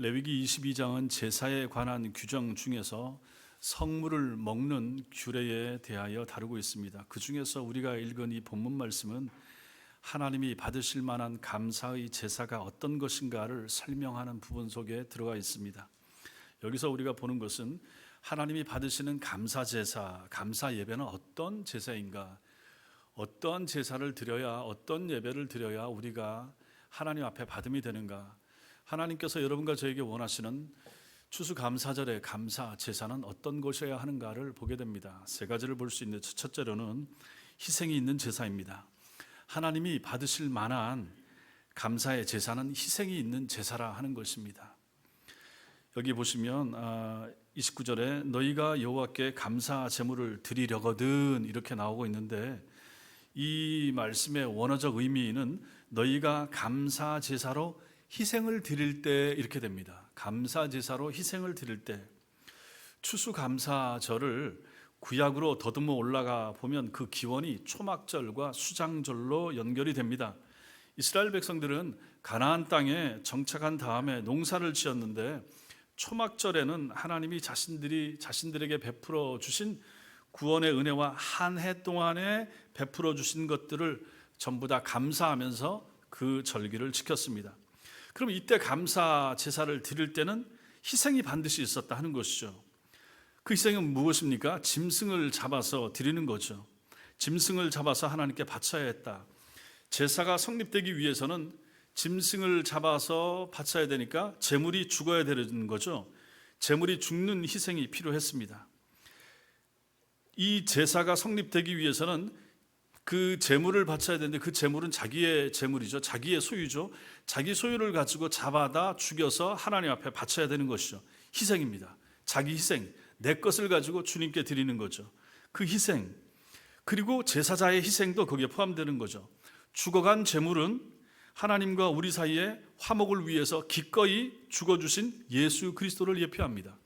레위기 22장은 제사에 관한 규정 중에서 성물을 먹는 규례에 대하여 다루고 있습니다. 그 중에서 우리가 읽은 이 본문 말씀은 하나님이 받으실 만한 감사의 제사가 어떤 것인가를 설명하는 부분 속에 들어가 있습니다. 여기서 우리가 보는 것은 하나님이 받으시는 감사 제사, 감사 예배는 어떤 제사인가, 어떤 제사를 드려야, 어떤 예배를 드려야 우리가 하나님 앞에 받음이 되는가. 하나님께서 여러분과 저에게 원하시는 추수감사절의 감사 제사는 어떤 것이어야 하는가를 보게 됩니다. 세 가지를 볼 수 있는데, 첫째로는 희생이 있는 제사입니다. 하나님이 받으실 만한 감사의 제사는 희생이 있는 제사라 하는 것입니다. 여기 보시면 29절에 너희가 여호와께 감사 제물을 드리려거든 이렇게 나오고 있는데, 이 말씀의 원어적 의미는 너희가 감사 제사로 희생을 드릴 때 이렇게 됩니다. 감사 제사로 희생을 드릴 때, 추수감사절을 구약으로 더듬어 올라가 보면 그 기원이 초막절과 수장절로 연결이 됩니다. 이스라엘 백성들은 가나안 땅에 정착한 다음에 농사를 지었는데, 초막절에는 하나님이 자신들에게 베풀어 주신 구원의 은혜와 한 해 동안에 베풀어 주신 것들을 전부 다 감사하면서 그 절기를 지켰습니다. 그럼 이때 감사 제사를 드릴 때는 희생이 반드시 있었다 하는 것이죠. 그 희생은 무엇입니까? 짐승을 잡아서 드리는 거죠. 짐승을 잡아서 하나님께 바쳐야 했다. 제사가 성립되기 위해서는 짐승을 잡아서 바쳐야 되니까 제물이 죽어야 되는 거죠. 제물이 죽는 희생이 필요했습니다. 이 제사가 성립되기 위해서는 그 제물을 바쳐야 되는데, 그 제물은 자기의 제물이죠. 자기의 소유죠. 자기 소유를 가지고 잡아다 죽여서 하나님 앞에 바쳐야 되는 것이죠. 희생입니다. 자기 희생, 내 것을 가지고 주님께 드리는 거죠. 그 희생, 그리고 제사자의 희생도 거기에 포함되는 거죠. 죽어간 제물은 하나님과 우리 사이에 화목을 위해서 기꺼이 죽어주신 예수 그리스도를 예표합니다.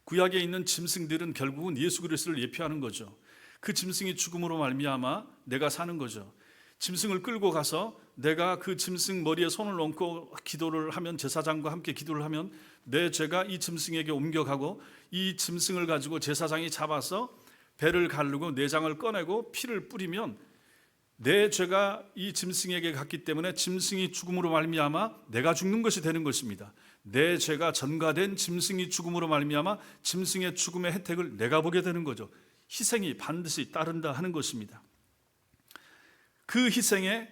구약에 있는 짐승들은 결국은 예수 그리스도를 예표하는 거죠. 그 짐승이 죽음으로 말미암아 내가 사는 거죠. 짐승을 끌고 가서 내가 그 짐승 머리에 손을 얹고 기도를 하면, 제사장과 함께 기도를 하면 내 죄가 이 짐승에게 옮겨가고, 이 짐승을 가지고 제사장이 잡아서 배를 가르고 내장을 꺼내고 피를 뿌리면 내 죄가 이 짐승에게 갔기 때문에 짐승이 죽음으로 말미암아 내가 죽는 것이 되는 것입니다. 내 죄가 전가된 짐승이 죽음으로 말미암아 짐승의 죽음의 혜택을 내가 보게 되는 거죠. 희생이 반드시 따른다 하는 것입니다. 그 희생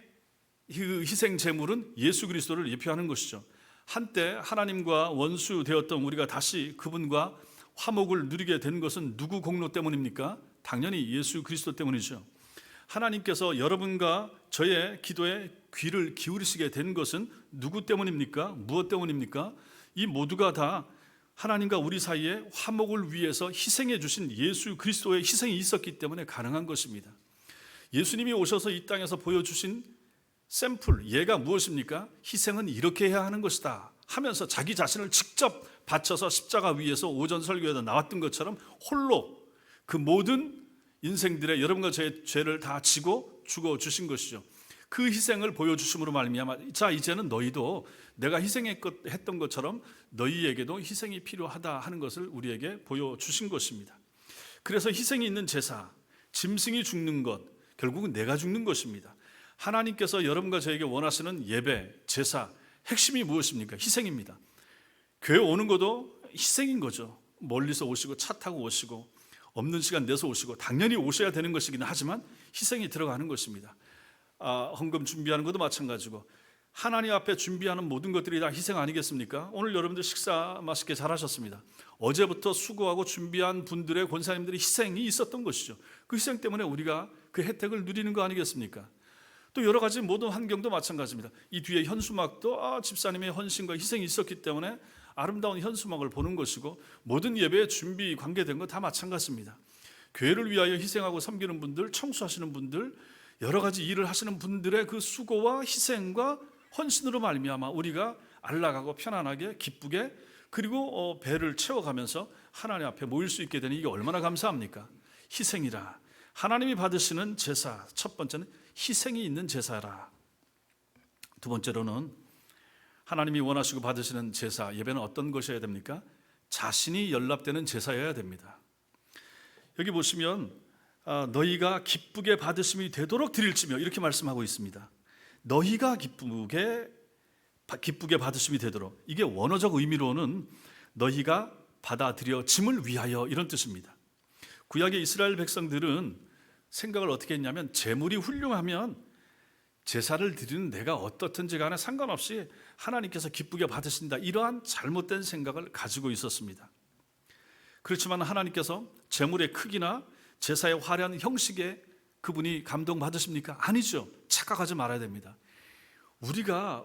제물은 예수 그리스도를 예표하는 것이죠. 한때 하나님과 원수 되었던 우리가 다시 그분과 화목을 누리게 된 것은 누구 공로 때문입니까? 당연히 예수 그리스도 때문이죠. 하나님께서 여러분과 저의 기도에 귀를 기울이시게 된 것은 누구 때문입니까? 무엇 때문입니까? 이 모두가 다 하나님과 우리 사이에 화목을 위해서 희생해 주신 예수 그리스도의 희생이 있었기 때문에 가능한 것입니다. 예수님이 오셔서 이 땅에서 보여주신 샘플, 예가 무엇입니까? 희생은 이렇게 해야 하는 것이다 하면서 자기 자신을 직접 바쳐서 십자가 위에서 오전 설교에도 나왔던 것처럼 홀로 그 모든 인생들의 여러분과 저의 죄를 다 지고 죽어주신 것이죠. 그 희생을 보여주심으로 말미암아, 자 이제는 너희도 내가 희생했던 것처럼 너희에게도 희생이 필요하다 하는 것을 우리에게 보여주신 것입니다. 그래서 희생이 있는 제사, 짐승이 죽는 것, 결국은 내가 죽는 것입니다. 하나님께서 여러분과 저에게 원하시는 예배, 제사, 핵심이 무엇입니까? 희생입니다. 교회 오는 것도 희생인 거죠. 멀리서 오시고 차 타고 오시고 없는 시간 내서 오시고 당연히 오셔야 되는 것이긴 하지만 희생이 들어가는 것입니다. 헌금 준비하는 것도 마찬가지고 하나님 앞에 준비하는 모든 것들이 다 희생 아니겠습니까? 오늘 여러분들 식사 맛있게 잘 하셨습니다. 어제부터 수고하고 준비한 분들의 권사님들의 희생이 있었던 것이죠. 그 희생 때문에 우리가 그 혜택을 누리는 거 아니겠습니까? 또 여러 가지 모든 환경도 마찬가지입니다. 이 뒤에 현수막도 집사님의 헌신과 희생이 있었기 때문에 아름다운 현수막을 보는 것이고, 모든 예배의 준비 관계된 것 다 마찬가지입니다. 교회를 위하여 희생하고 섬기는 분들, 청소하시는 분들, 여러 가지 일을 하시는 분들의 그 수고와 희생과 헌신으로 말미암아 우리가 안락하고 편안하게 기쁘게 그리고 배를 채워가면서 하나님 앞에 모일 수 있게 되는, 이게 얼마나 감사합니까? 희생이라. 하나님이 받으시는 제사, 첫 번째는 희생이 있는 제사라. 두 번째로는 하나님이 원하시고 받으시는 제사, 예배는 어떤 것이어야 됩니까? 자신이 연락되는 제사여야 됩니다. 여기 보시면 너희가 기쁘게 받으심이 되도록 드릴지며 이렇게 말씀하고 있습니다. 너희가 기쁘게 받으심이 되도록, 이게 원어적 의미로는 너희가 받아들여짐을 위하여 이런 뜻입니다. 구약의 이스라엘 백성들은 생각을 어떻게 했냐면 재물이 훌륭하면 제사를 드리는 내가 어떻든지 간에 상관없이 하나님께서 기쁘게 받으신다, 이러한 잘못된 생각을 가지고 있었습니다. 그렇지만 하나님께서 재물의 크기나 제사의 화려한 형식에 그분이 감동받으십니까? 아니죠. 착각하지 말아야 됩니다.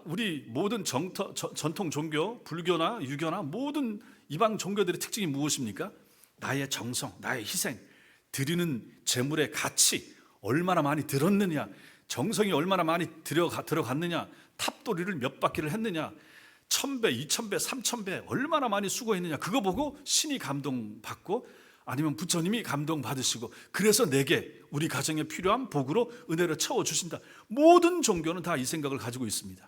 우리 모든 전통 종교, 불교나 유교나 모든 이방 종교들의 특징이 무엇입니까? 나의 정성, 나의 희생, 드리는 재물의 가치, 얼마나 많이 들었느냐, 정성이 얼마나 많이 들어갔느냐, 탑도리를 몇 바퀴를 했느냐, 1000배, 2000배, 3000배 얼마나 많이 수고했느냐, 그거 보고 신이 감동받고 아니면 부처님이 감동받으시고 그래서 내게 우리 가정에 필요한 복으로 은혜를 채워주신다. 모든 종교는 다 이 생각을 가지고 있습니다.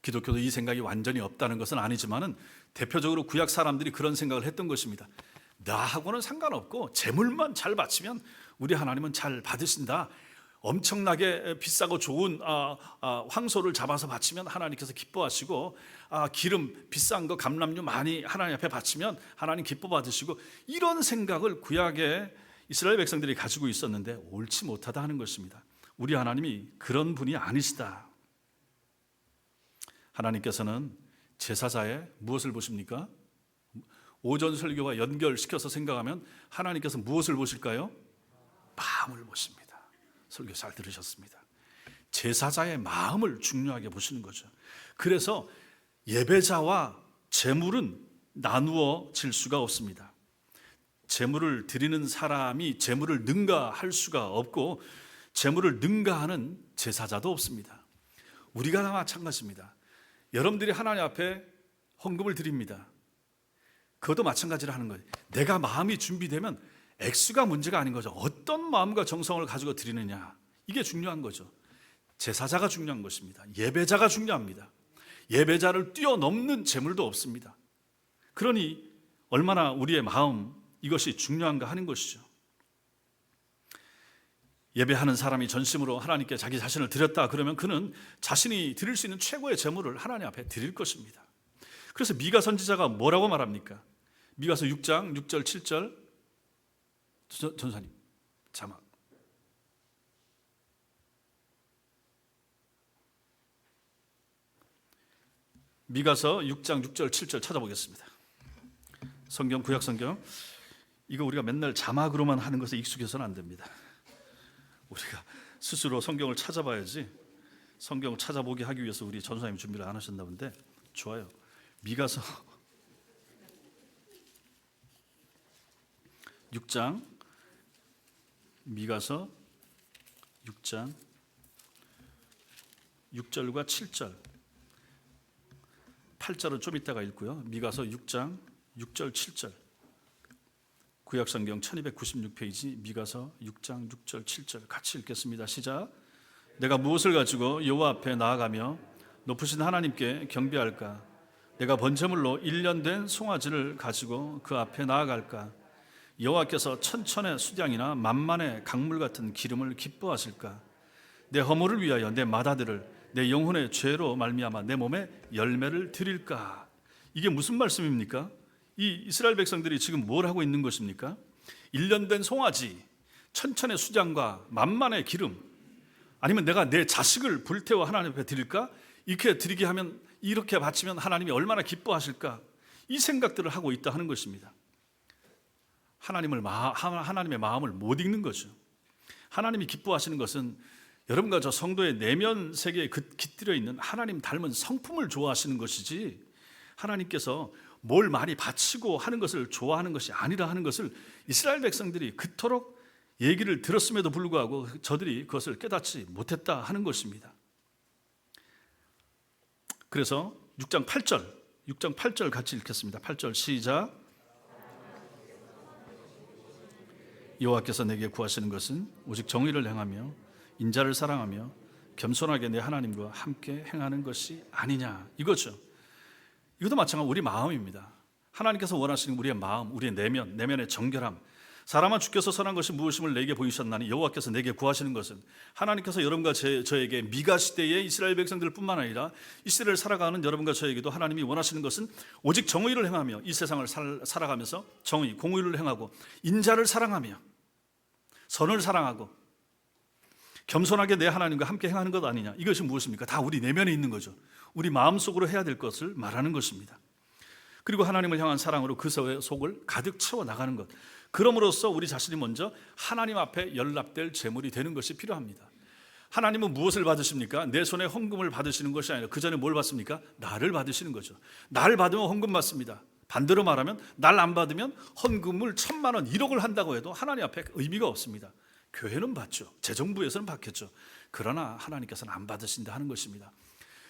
기독교도 이 생각이 완전히 없다는 것은 아니지만은 대표적으로 구약 사람들이 그런 생각을 했던 것입니다. 나하고는 상관없고 재물만 잘 바치면 우리 하나님은 잘 받으신다. 엄청나게 비싸고 좋은 황소를 잡아서 바치면 하나님께서 기뻐하시고, 기름 비싼 거 감람류 많이 하나님 앞에 바치면 하나님 기뻐 받으시고, 이런 생각을 구약의 이스라엘 백성들이 가지고 있었는데 옳지 못하다 하는 것입니다. 우리 하나님이 그런 분이 아니시다. 하나님께서는 제사자의 무엇을 보십니까? 오전 설교와 연결시켜서 생각하면 하나님께서 무엇을 보실까요? 마음을 보십니다. 설교 잘 들으셨습니다. 제사자의 마음을 중요하게 보시는 거죠. 그래서 예배자와 제물은 나누어질 수가 없습니다. 제물을 드리는 사람이 제물을 능가할 수가 없고 제물을 능가하는 제사자도 없습니다. 우리가 다 마찬가지입니다. 여러분들이 하나님 앞에 헌금을 드립니다. 그것도 마찬가지로 하는 거예요. 내가 마음이 준비되면 액수가 문제가 아닌 거죠. 어떤 마음과 정성을 가지고 드리느냐, 이게 중요한 거죠. 제사자가 중요한 것입니다. 예배자가 중요합니다. 예배자를 뛰어넘는 재물도 없습니다. 그러니 얼마나 우리의 마음, 이것이 중요한가 하는 것이죠. 예배하는 사람이 전심으로 하나님께 자기 자신을 드렸다 그러면 그는 자신이 드릴 수 있는 최고의 제물을 하나님 앞에 드릴 것입니다. 그래서 미가 선지자가 뭐라고 말합니까? 미가서 6장 6절 7절 전사님 자막. 미가서 6장 6절 7절 찾아보겠습니다. 성경, 구약 성경. 이거 우리가 맨날 자막으로만 하는 것에 익숙해서는 안 됩니다. 우리가 스스로 성경을 찾아봐야지. 성경을 찾아보게 하기 위해서 우리 전사님 준비를 안 하셨나 본데 좋아요. 미가서 6장, 미가서 6장 6절과 7절, 8절은 좀 이따가 읽고요. 미가서 6장 6절 7절, 구약성경 1296페이지 미가서 6장 6절 7절 같이 읽겠습니다. 시작. 내가 무엇을 가지고 여호와 앞에 나아가며 높으신 하나님께 경배할까? 내가 번제물로 1년 된 송아지를 가지고 그 앞에 나아갈까? 여호와께서 천천의 수량이나 만만의 강물 같은 기름을 기뻐하실까? 내 허물을 위하여 내 맏아들을 내 영혼의 죄로 말미암아 내 몸에 열매를 드릴까? 이게 무슨 말씀입니까? 이 이스라엘 백성들이 지금 뭘 하고 있는 것입니까? 1년 된 송아지, 천천의 수량과 만만의 기름, 아니면 내가 내 자식을 불태워 하나님 앞에 드릴까? 이렇게 드리게 하면, 이렇게 바치면 하나님이 얼마나 기뻐하실까? 이 생각들을 하고 있다 하는 것입니다. 하나님의 마음을 못 읽는 거죠. 하나님이 기뻐하시는 것은 여러분과 저 성도의 내면 세계에 깃들여 있는 하나님 닮은 성품을 좋아하시는 것이지, 하나님께서 뭘 많이 바치고 하는 것을 좋아하는 것이 아니라 하는 것을 이스라엘 백성들이 그토록 얘기를 들었음에도 불구하고 저들이 그것을 깨닫지 못했다 하는 것입니다. 그래서 6장 8절 같이 읽겠습니다. 8절 시작. 여호와께서 내게 구하시는 것은 오직 정의를 행하며 인자를 사랑하며 겸손하게 내 하나님과 함께 행하는 것이 아니냐 이거죠. 이것도 마찬가지로 우리 마음입니다. 하나님께서 원하시는 우리의 마음, 우리의 내면의 정결함. 사람아 주께서 선한 것이 무엇임을 내게 보이셨나니 여호와께서 내게 구하시는 것은 하나님께서 여러분과 저에게 미가 시대의 이스라엘 백성들뿐만 아니라 이 시대를 살아가는 여러분과 저에게도 하나님이 원하시는 것은 오직 정의를 행하며 이 세상을 살아가면서 정의, 공의를 행하고 인자를 사랑하며 선을 사랑하고 겸손하게 내 하나님과 함께 행하는 것 아니냐. 이것이 무엇입니까? 다 우리 내면에 있는 거죠. 우리 마음속으로 해야 될 것을 말하는 것입니다. 그리고 하나님을 향한 사랑으로 그 속을 가득 채워 나가는 것. 그럼으로써 우리 자신이 먼저 하나님 앞에 연락될 제물이 되는 것이 필요합니다. 하나님은 무엇을 받으십니까? 내 손에 헌금을 받으시는 것이 아니라 그 전에 뭘 받습니까? 나를 받으시는 거죠. 나를 받으면 헌금 받습니다. 반대로 말하면 날 안 받으면 헌금을 1,000만 원, 1억을 한다고 해도 하나님 앞에 의미가 없습니다. 교회는 받죠. 재정부에서는 받겠죠. 그러나 하나님께서는 안 받으신다 하는 것입니다.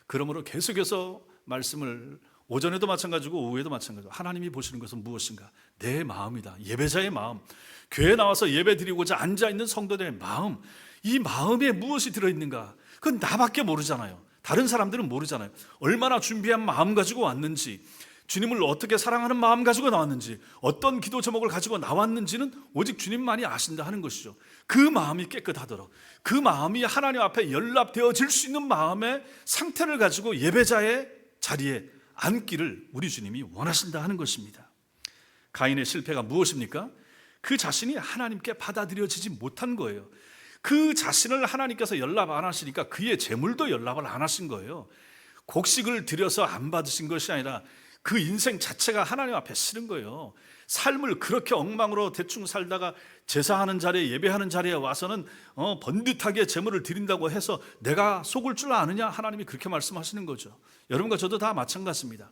그러므로 계속해서 말씀을 오전에도 마찬가지고 오후에도 마찬가지고 하나님이 보시는 것은 무엇인가? 내 마음이다. 예배자의 마음, 교회에 나와서 예배 드리고자 앉아있는 성도들의 마음, 이 마음에 무엇이 들어있는가? 그건 나밖에 모르잖아요. 다른 사람들은 모르잖아요. 얼마나 준비한 마음 가지고 왔는지, 주님을 어떻게 사랑하는 마음 가지고 나왔는지, 어떤 기도 제목을 가지고 나왔는지는 오직 주님만이 아신다 하는 것이죠. 그 마음이 깨끗하도록, 그 마음이 하나님 앞에 연락되어질 수 있는 마음의 상태를 가지고 예배자의 자리에 앉기를 우리 주님이 원하신다 하는 것입니다. 가인의 실패가 무엇입니까? 그 자신이 하나님께 받아들여지지 못한 거예요. 그 자신을 하나님께서 연락 안 하시니까 그의 재물도 연락을 안 하신 거예요. 곡식을 들여서 안 받으신 것이 아니라 그 인생 자체가 하나님 앞에 싫은 거예요. 삶을 그렇게 엉망으로 대충 살다가 제사하는 자리에, 예배하는 자리에 와서는 번듯하게 제물을 드린다고 해서 내가 속을 줄 아느냐? 하나님이 그렇게 말씀하시는 거죠. 여러분과 저도 다 마찬가지입니다.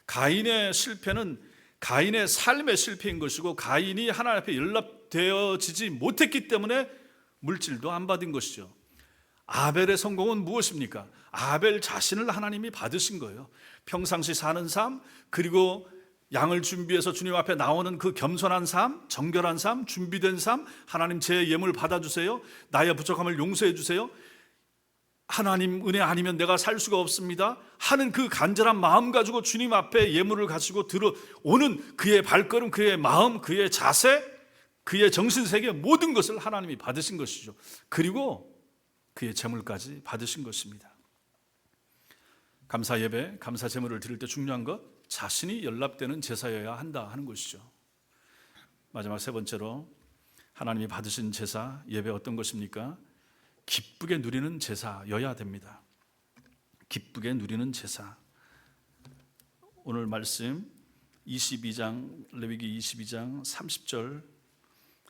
가인의 실패는 가인의 삶의 실패인 것이고, 가인이 하나님 앞에 연락되어지지 못했기 때문에 물질도 안 받은 것이죠. 아벨의 성공은 무엇입니까? 아벨 자신을 하나님이 받으신 거예요. 평상시 사는 삶, 그리고 양을 준비해서 주님 앞에 나오는 그 겸손한 삶, 정결한 삶, 준비된 삶, 하나님 제 예물 받아주세요, 나의 부족함을 용서해 주세요, 하나님 은혜 아니면 내가 살 수가 없습니다 하는 그 간절한 마음 가지고 주님 앞에 예물을 가지고 들어오는 그의 발걸음, 그의 마음, 그의 자세, 그의 정신세계 모든 것을 하나님이 받으신 것이죠. 그리고 그의 제물까지 받으신 것입니다. 감사 예배, 감사 제물을 드릴 때 중요한 것, 자신이 연락되는 제사여야 한다 하는 것이죠. 마지막 세 번째로 하나님이 받으신 제사, 예배 어떤 것입니까? 기쁘게 누리는 제사여야 됩니다. 기쁘게 누리는 제사. 오늘 말씀 22장, 레위기 22장 30절,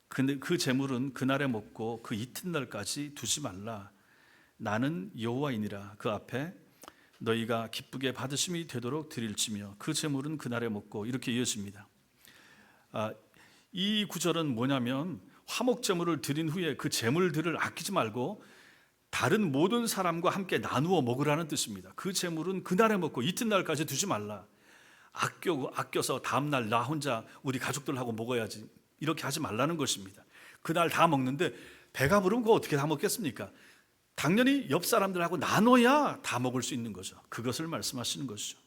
근데 그 제물은 그날에 먹고 그 이튿날까지 두지 말라. 나는 여호와이니라. 그 앞에 너희가 기쁘게 받으심이 되도록 드릴지며 그 제물은 그날에 먹고, 이렇게 이어집니다. 이 구절은 뭐냐면 화목 제물을 드린 후에 그 제물들을 아끼지 말고 다른 모든 사람과 함께 나누어 먹으라는 뜻입니다. 그 제물은 그날에 먹고 이튿날까지 두지 말라. 아껴서 다음날 나 혼자 우리 가족들하고 먹어야지, 이렇게 하지 말라는 것입니다. 그날 다 먹는데 배가 부르면 그거 어떻게 다 먹겠습니까? 당연히 옆 사람들하고 나눠야 다 먹을 수 있는 거죠. 그것을 말씀하시는 것이죠.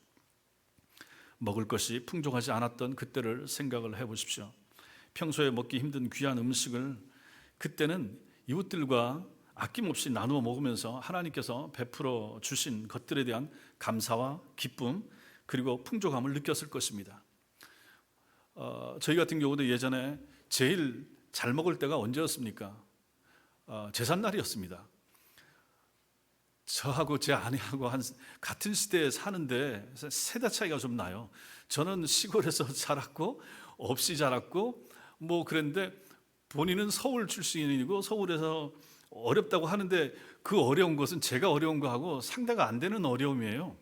먹을 것이 풍족하지 않았던 그때를 생각을 해보십시오. 평소에 먹기 힘든 귀한 음식을 그때는 이웃들과 아낌없이 나누어 먹으면서 하나님께서 베풀어 주신 것들에 대한 감사와 기쁨, 그리고 풍족함을 느꼈을 것입니다. 저희 같은 경우도 예전에 제일 잘 먹을 때가 언제였습니까? 제삿날이었습니다. 저하고 제 아내하고 같은 시대에 사는데 세대 차이가 좀 나요. 저는 시골에서 자랐고 없이 자랐고 뭐 그랬는데, 본인은 서울 출신이고 서울에서 어렵다고 하는데 그 어려운 것은 제가 어려운 거하고 상대가 안 되는 어려움이에요.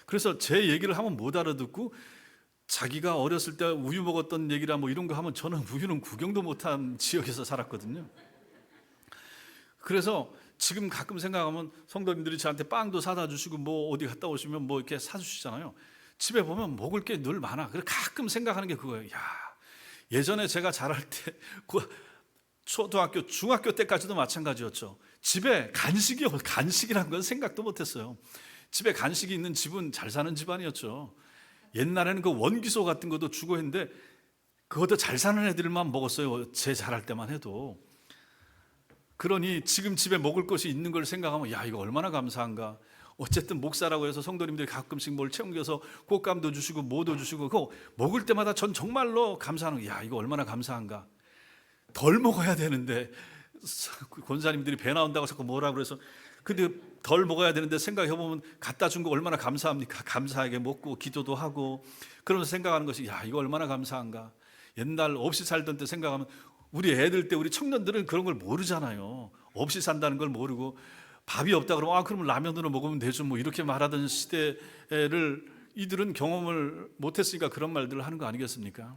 그래서 제 얘기를 하면 못 알아듣고, 자기가 어렸을 때 우유 먹었던 얘기라 뭐 이런 거 하면 저는 우유는 구경도 못한 지역에서 살았거든요. 그래서 지금 가끔 생각하면 성도님들이 저한테 빵도 사다 주시고 뭐 어디 갔다 오시면 뭐 이렇게 사주시잖아요. 집에 보면 먹을 게 늘 많아. 그래서 가끔 생각하는 게 그거예요. 야, 예전에 제가 자랄 때 초등학교, 중학교 때까지도 마찬가지였죠. 집에 간식이란 건 생각도 못했어요. 집에 간식이 있는 집은 잘 사는 집안이었죠. 옛날에는 그 원기소 같은 것도 주고 했는데 그것도 잘 사는 애들만 먹었어요. 제 자랄 때만 해도. 그러니 지금 집에 먹을 것이 있는 걸 생각하면 야, 이거 얼마나 감사한가. 어쨌든 목사라고 해서 성도님들이 가끔씩 뭘 챙겨서 꽃감도 주시고 뭐도 주시고 그거 먹을 때마다 전 정말로 감사하는 야, 이거 얼마나 감사한가. 덜 먹어야 되는데 권사님들이 배 나온다고 자꾸 뭐라 그래서 근데 덜 먹어야 되는데 생각해보면 갖다 준 거 얼마나 감사합니까? 감사하게 먹고 기도도 하고 그러면서 생각하는 것이 야, 이거 얼마나 감사한가. 옛날 없이 살던 때 생각하면 우리 애들 때 우리 청년들은 그런 걸 모르잖아요. 없이 산다는 걸 모르고 밥이 없다 그러면 아, 그럼 라면으로 먹으면 되죠. 뭐 이렇게 말하던 시대를 이들은 경험을 못했으니까 그런 말들을 하는 거 아니겠습니까?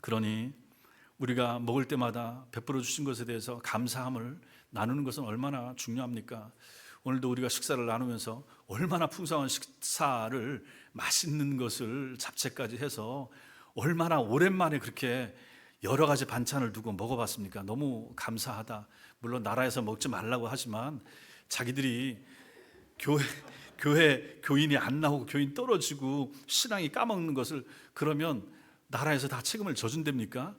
그러니 우리가 먹을 때마다 베풀어 주신 것에 대해서 감사함을 나누는 것은 얼마나 중요합니까? 오늘도 우리가 식사를 나누면서 얼마나 풍성한 식사를 맛있는 것을 잡채까지 해서 얼마나 오랜만에 그렇게 여러 가지 반찬을 두고 먹어봤습니까? 너무 감사하다. 물론 나라에서 먹지 말라고 하지만 자기들이 교회 교인이 안 나오고 교인 떨어지고 신앙이 까먹는 것을 그러면 나라에서 다 책임을 져준답니까?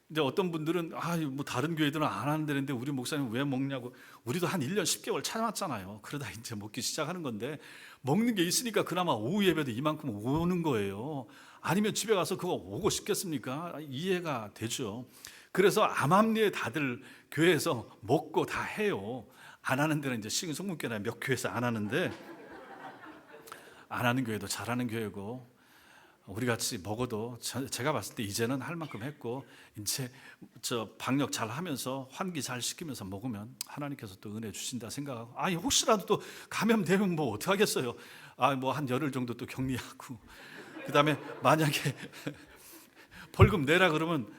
근데 어떤 분들은 뭐 다른 교회들은 안 하는데 우리 목사님 왜 먹냐고. 우리도 한 1년 10개월 참았잖아요. 그러다 이제 먹기 시작하는 건데 먹는 게 있으니까 그나마 오후 예배도 이만큼 오는 거예요. 아니면 집에 가서 그거 오고 싶겠습니까? 이해가 되죠. 그래서 암암리에 다들 교회에서 먹고 다 해요. 안 하는 데는 이제 신흥성문교나 몇 교회에서 안 하는데 안 하는 교회도 잘하는 교회고 우리 같이 먹어도 제가 봤을 때 이제는 할 만큼 했고 이제 방역 잘 하면서 환기 잘 시키면서 먹으면 하나님께서 또 은혜 주신다 생각하고 혹시라도 또 감염되면 뭐 어떡하겠어요. 뭐 한 열흘 정도 또 격리하고 그다음에 만약에 벌금 내라 그러면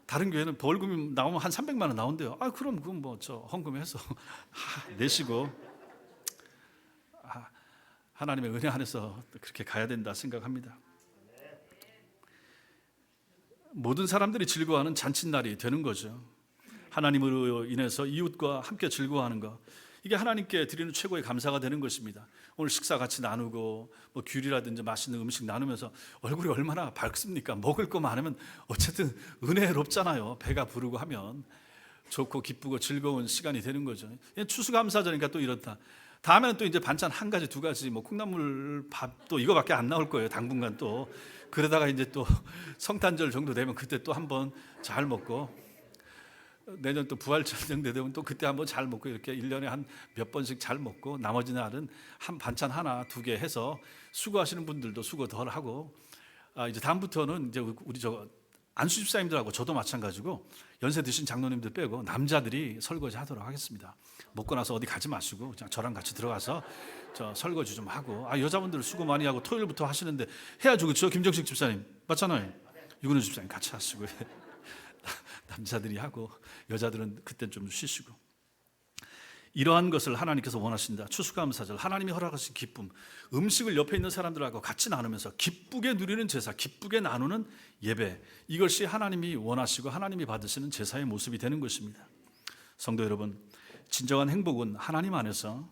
다른 교회는 벌금이 나오면 한 300만 원 나온대요. 그럼 그건 뭐 헌금해서 내시고 하나님의 은혜 안에서 그렇게 가야 된다 생각합니다. 모든 사람들이 즐거워하는 잔칫날이 되는 거죠. 하나님으로 인해서 이웃과 함께 즐거워하는 것, 이게 하나님께 드리는 최고의 감사가 되는 것입니다. 오늘 식사 같이 나누고 뭐 귤이라든지 맛있는 음식 나누면서 얼굴이 얼마나 밝습니까? 먹을 거 많으면 어쨌든 은혜롭잖아요. 배가 부르고 하면 좋고 기쁘고 즐거운 시간이 되는 거죠. 추수감사절이니까 또 이렇다. 다음에는 또 이제 반찬 한 가지 두 가지 뭐 콩나물 밥도 이거밖에 안 나올 거예요. 당분간 또 그러다가 이제 또 성탄절 정도 되면 그때 또 한번 잘 먹고 내년 또 부활절 정도 되면 또 그때 한번 잘 먹고 이렇게 1년에 한 몇 번씩 잘 먹고 나머지 날은 한 반찬 하나 두 개 해서 수고하시는 분들도 수고 덜 하고 이제 다음부터는 이제 우리 안수 집사님들하고 저도 마찬가지고 연세 드신 장로님들 빼고 남자들이 설거지 하도록 하겠습니다. 먹고 나서 어디 가지 마시고 그냥 저랑 같이 들어가서 설거지 좀 하고 여자분들 수고 많이 하고 토요일부터 하시는데 해야죠. 그렇죠? 김정식 집사님 맞잖아요. 유근우 집사님 같이 하시고 남자들이 하고 여자들은 그때 좀 쉬시고 이러한 것을 하나님께서 원하신다. 추수감사절 하나님이 허락하신 기쁨, 음식을 옆에 있는 사람들하고 같이 나누면서 기쁘게 누리는 제사, 기쁘게 나누는 예배, 이것이 하나님이 원하시고 하나님이 받으시는 제사의 모습이 되는 것입니다. 성도 여러분, 진정한 행복은 하나님 안에서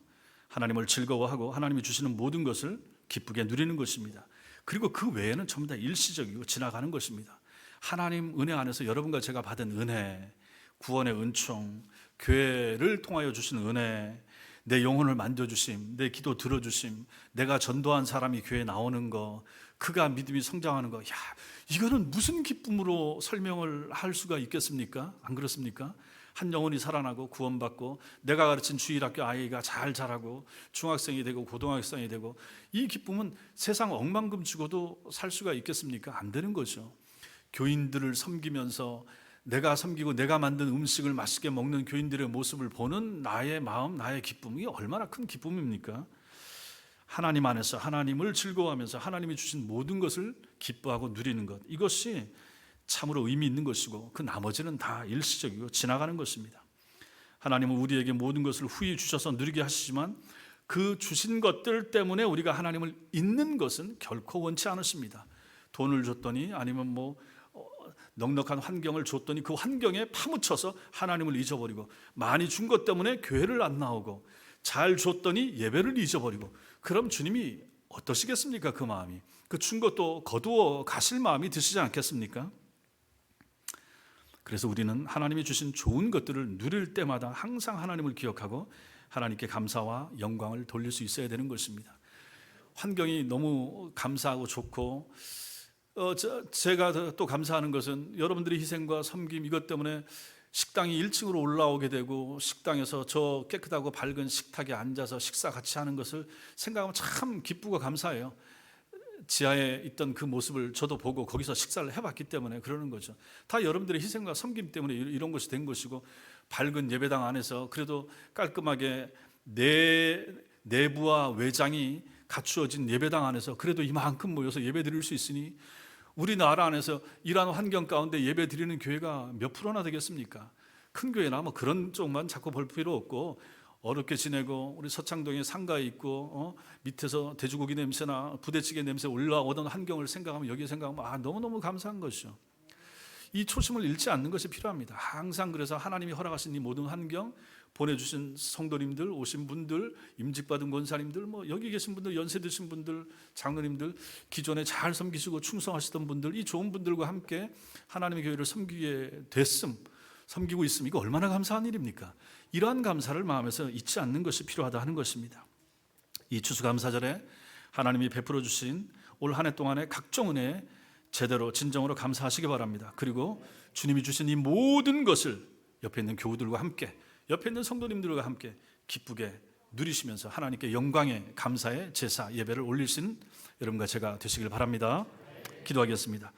하나님을 즐거워하고 하나님이 주시는 모든 것을 기쁘게 누리는 것입니다. 그리고 그 외에는 전부 다 일시적이고 지나가는 것입니다. 하나님 은혜 안에서 여러분과 제가 받은 은혜, 구원의 은총, 교회를 통하여 주신 은혜, 내 영혼을 만져주심, 내 기도 들어주심, 내가 전도한 사람이 교회에 나오는 거, 그가 믿음이 성장하는 거, 이거는 무슨 기쁨으로 설명을 할 수가 있겠습니까? 안 그렇습니까? 한 영혼이 살아나고 구원받고 내가 가르친 주일학교 아이가 잘 자라고 중학생이 되고 고등학생이 되고, 이 기쁨은 세상 억만금 주고도 살 수가 있겠습니까? 안 되는 거죠. 교인들을 섬기면서 내가 섬기고 내가 만든 음식을 맛있게 먹는 교인들의 모습을 보는 나의 마음, 나의 기쁨이 얼마나 큰 기쁨입니까? 하나님 안에서 하나님을 즐거워하면서 하나님이 주신 모든 것을 기뻐하고 누리는 것, 이것이 참으로 의미 있는 것이고 그 나머지는 다 일시적이고 지나가는 것입니다. 하나님은 우리에게 모든 것을 후히 주셔서 누리게 하시지만 그 주신 것들 때문에 우리가 하나님을 잊는 것은 결코 원치 않으십니다. 돈을 줬더니 아니면 넉넉한 환경을 줬더니 그 환경에 파묻혀서 하나님을 잊어버리고, 많이 준 것 때문에 교회를 안 나오고, 잘 줬더니 예배를 잊어버리고, 그럼 주님이 어떠시겠습니까? 그 마음이, 그 준 것도 거두어 가실 마음이 드시지 않겠습니까? 그래서 우리는 하나님이 주신 좋은 것들을 누릴 때마다 항상 하나님을 기억하고 하나님께 감사와 영광을 돌릴 수 있어야 되는 것입니다. 환경이 너무 감사하고 좋고, 제가 또 감사하는 것은 여러분들의 희생과 섬김, 이것 때문에 식당이 1층으로 올라오게 되고, 식당에서 저 깨끗하고 밝은 식탁에 앉아서 식사 같이 하는 것을 생각하면 참 기쁘고 감사해요. 지하에 있던 그 모습을 저도 보고 거기서 식사를 해봤기 때문에 그러는 거죠. 다 여러분들의 희생과 섬김 때문에 이런 것이 된 것이고, 밝은 예배당 안에서 그래도 깔끔하게 내부와 외장이 갖추어진 예배당 안에서 그래도 이만큼 모여서 예배 드릴 수 있으니, 우리나라 안에서 이러한 환경 가운데 예배 드리는 교회가 몇 프로나 되겠습니까? 큰 교회나 뭐 그런 쪽만 자꾸 볼 필요 없고, 어렵게 지내고 우리 서창동에 상가에 있고 밑에서 돼지고기 냄새나 부대찌개 냄새 올라오던 환경을 생각하면, 여기에 생각하면 너무너무 감사한 것이죠. 이 초심을 잃지 않는 것이 필요합니다. 항상. 그래서 하나님이 허락하신 이 모든 환경, 보내주신 성도님들, 오신 분들, 임직받은 권사님들, 뭐 여기 계신 분들, 연세 드신 분들, 장로님들, 기존에 잘 섬기시고 충성하시던 분들, 이 좋은 분들과 함께 하나님의 교회를 섬기게 됐음, 섬기고 있음, 이거 얼마나 감사한 일입니까? 이러한 감사를 마음에서 잊지 않는 것이 필요하다 하는 것입니다. 이 추수감사절에 하나님이 베풀어 주신 올 한 해 동안의 각종 은혜에 제대로 진정으로 감사하시기 바랍니다. 그리고 주님이 주신 이 모든 것을 옆에 있는 교우들과 함께, 옆에 있는 성도님들과 함께 기쁘게 누리시면서 하나님께 영광의 감사의 제사 예배를 올리신 여러분과 제가 되시길 바랍니다. 기도하겠습니다.